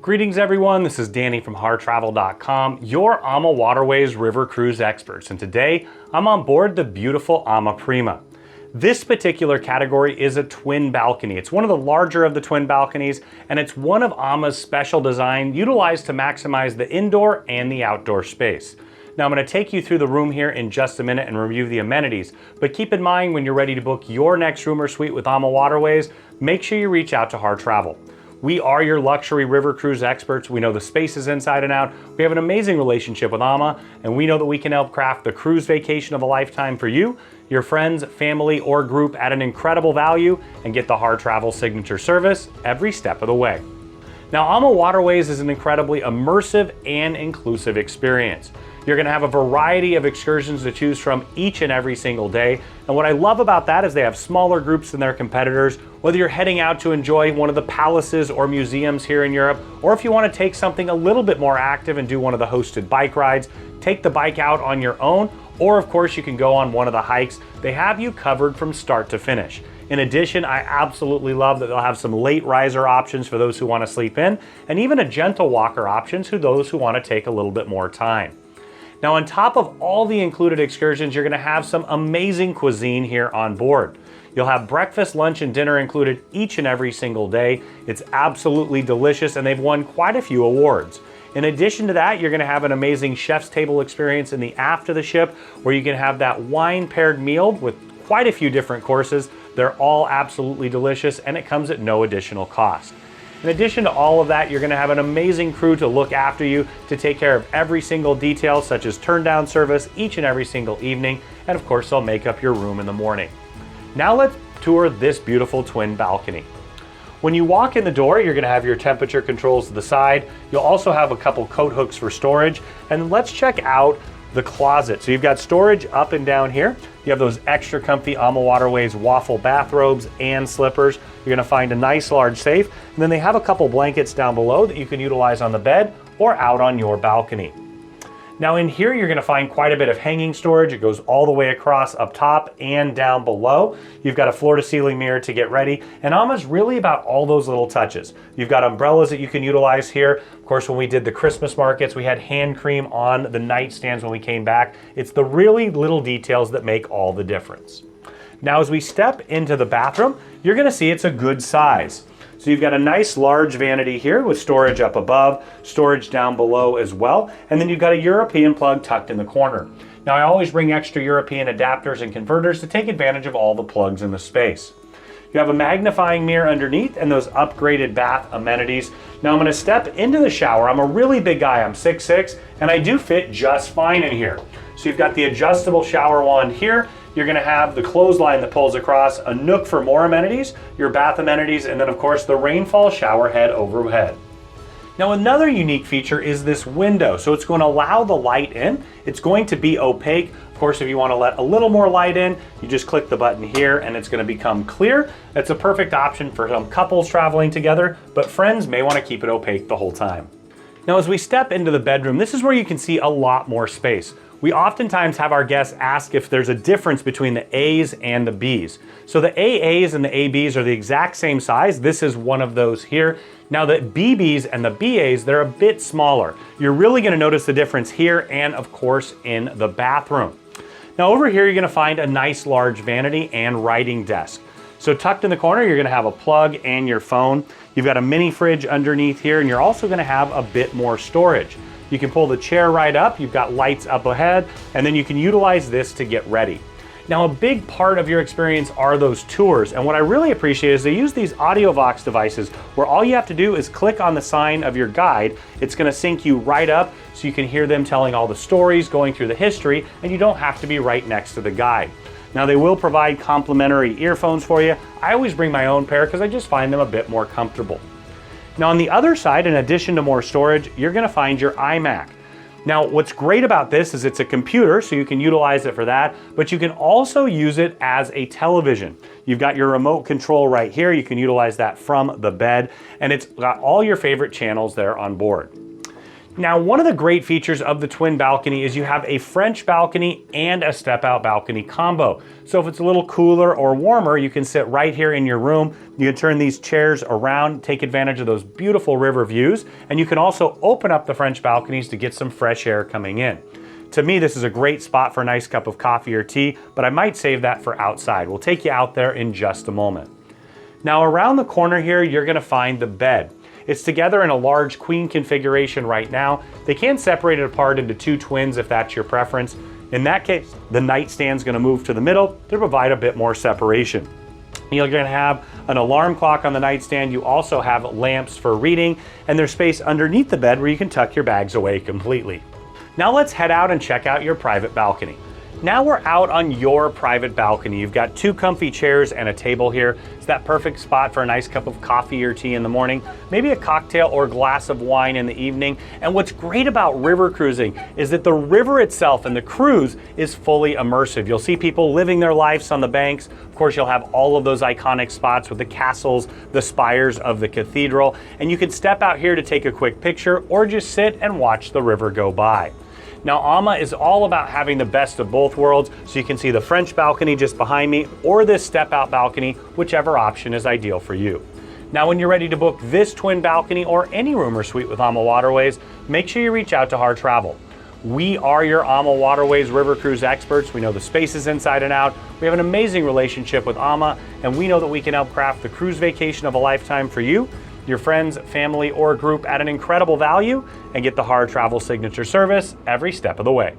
Greetings everyone, this is Danny from HarTravel.com, your AMA Waterways River Cruise experts, and today I'm on board the beautiful AMA Prima. This particular category is a twin balcony. It's one of the larger of the twin balconies, and it's one of AMA's special design utilized to maximize the indoor and the outdoor space. Now I'm going to take you through the room here in just a minute and review the amenities, but keep in mind when you're ready to book your next room or suite with AMA Waterways, make sure you reach out to HarTravel. We are your luxury river cruise experts. We know the spaces inside and out. We have an amazing relationship with AMA, and we know that we can help craft the cruise vacation of a lifetime for you, your friends, family, or group at an incredible value, and get the HarTravel signature service every step of the way. Now, AMA Waterways is an incredibly immersive and inclusive experience. You're going to have a variety of excursions to choose from each and every single day. And what I love about that is they have smaller groups than their competitors. Whether you're heading out to enjoy one of the palaces or museums here in Europe, or if you want to take something a little bit more active and do one of the hosted bike rides, take the bike out on your own, or of course you can go on one of the hikes. They have you covered from start to finish. In addition, I absolutely love that they'll have some late riser options for those who want to sleep in, and even a gentle walker options for those who want to take a little bit more time. Now, on top of all the included excursions, you're going to have some amazing cuisine here on board. You'll have breakfast, lunch, and dinner included each and every single day. It's absolutely delicious, and they've won quite a few awards. In addition to that, you're going to have an amazing chef's table experience in the aft of the ship, where you can have that wine-paired meal with quite a few different courses. They're all absolutely delicious, and it comes at no additional cost. In addition to all of that, you're going to have an amazing crew to look after you, to take care of every single detail, such as turn down service each and every single evening, and of course they'll make up your room in the morning. Now let's tour this beautiful twin balcony. When you walk in the door, you're going to have your temperature controls to the side. You'll also have a couple coat hooks for storage, and let's check out the closet. So you've got storage up and down here. You have those extra comfy AMA Waterways waffle bathrobes and slippers. You're gonna find a nice large safe, and then they have a couple blankets down below that you can utilize on the bed or out on your balcony. Now in here, you're gonna find quite a bit of hanging storage. It goes all the way across up top and down below. You've got a floor to ceiling mirror to get ready, and AMA's really about all those little touches. You've got umbrellas that you can utilize here. Of course, when we did the Christmas markets, we had hand cream on the nightstands when we came back. It's the really little details that make all the difference. Now, as we step into the bathroom, you're gonna see it's a good size. So you've got a nice large vanity here with storage up above, storage down below as well, and then you've got a European plug tucked in the corner. Now I always bring extra European adapters and converters to take advantage of all the plugs in the space. You have a magnifying mirror underneath and those upgraded bath amenities. Now I'm going to step into the shower. I'm a really big guy, I'm 6'6", and I do fit just fine in here. So you've got the adjustable shower wand here. You're going to have the clothesline that pulls across, a nook for more amenities, your bath amenities, and then of course the rainfall shower head overhead. Now another unique feature is this window. So it's going to allow the light in. It's going to be opaque. Of course, if you want to let a little more light in, you just click the button here and it's going to become clear. That's a perfect option for some couples traveling together, but friends may want to keep it opaque the whole time. Now as we step into the bedroom, this is where you can see a lot more space. We oftentimes have our guests ask if there's a difference between the A's and the B's. So the AA's and the AB's are the exact same size. This is one of those here. Now the BB's and the BA's, they're a bit smaller. You're really gonna notice the difference here and of course in the bathroom. Now over here, you're gonna find a nice large vanity and writing desk. So tucked in the corner, you're gonna have a plug and your phone. You've got a mini fridge underneath here, and you're also gonna have a bit more storage. You can pull the chair right up, you've got lights up ahead, and then you can utilize this to get ready. Now, a big part of your experience are those tours, and what I really appreciate is they use these AudioVox devices where all you have to do is click on the sign of your guide. It's gonna sync you right up so you can hear them telling all the stories, going through the history, and you don't have to be right next to the guide. Now, they will provide complimentary earphones for you. I always bring my own pair because I just find them a bit more comfortable. Now on the other side, in addition to more storage, you're gonna find your iMac. Now what's great about this is it's a computer, so you can utilize it for that, but you can also use it as a television. You've got your remote control right here. You can utilize that from the bed, and it's got all your favorite channels there on board. Now, one of the great features of the twin balcony is you have a French balcony and a step-out balcony combo. So if it's a little cooler or warmer, you can sit right here in your room. You can turn these chairs around, take advantage of those beautiful river views, and you can also open up the French balconies to get some fresh air coming in. To me, this is a great spot for a nice cup of coffee or tea, but I might save that for outside. We'll take you out there in just a moment. Now, around the corner here, you're gonna find the bed. It's together in a large queen configuration right now. They can separate it apart into two twins if that's your preference. In that case, the nightstand's gonna move to the middle to provide a bit more separation. You're gonna have an alarm clock on the nightstand. You also have lamps for reading, and there's space underneath the bed where you can tuck your bags away completely. Now let's head out and check out your private balcony. Now we're out on your private balcony. You've got two comfy chairs and a table here. It's that perfect spot for a nice cup of coffee or tea in the morning, maybe a cocktail or glass of wine in the evening. And what's great about river cruising is that the river itself and the cruise is fully immersive. You'll see people living their lives on the banks. Of course, you'll have all of those iconic spots with the castles, the spires of the cathedral, and you can step out here to take a quick picture or just sit and watch the river go by. Now, AMA is all about having the best of both worlds, so you can see the French balcony just behind me or this step-out balcony, whichever option is ideal for you. Now, when you're ready to book this twin balcony or any room or suite with AMA Waterways, make sure you reach out to Har Travel. We are your AMA Waterways River Cruise experts. We know the spaces inside and out. We have an amazing relationship with AMA, and we know that we can help craft the cruise vacation of a lifetime for you, your friends, family, or group at an incredible value, and get the Har Travel signature service every step of the way.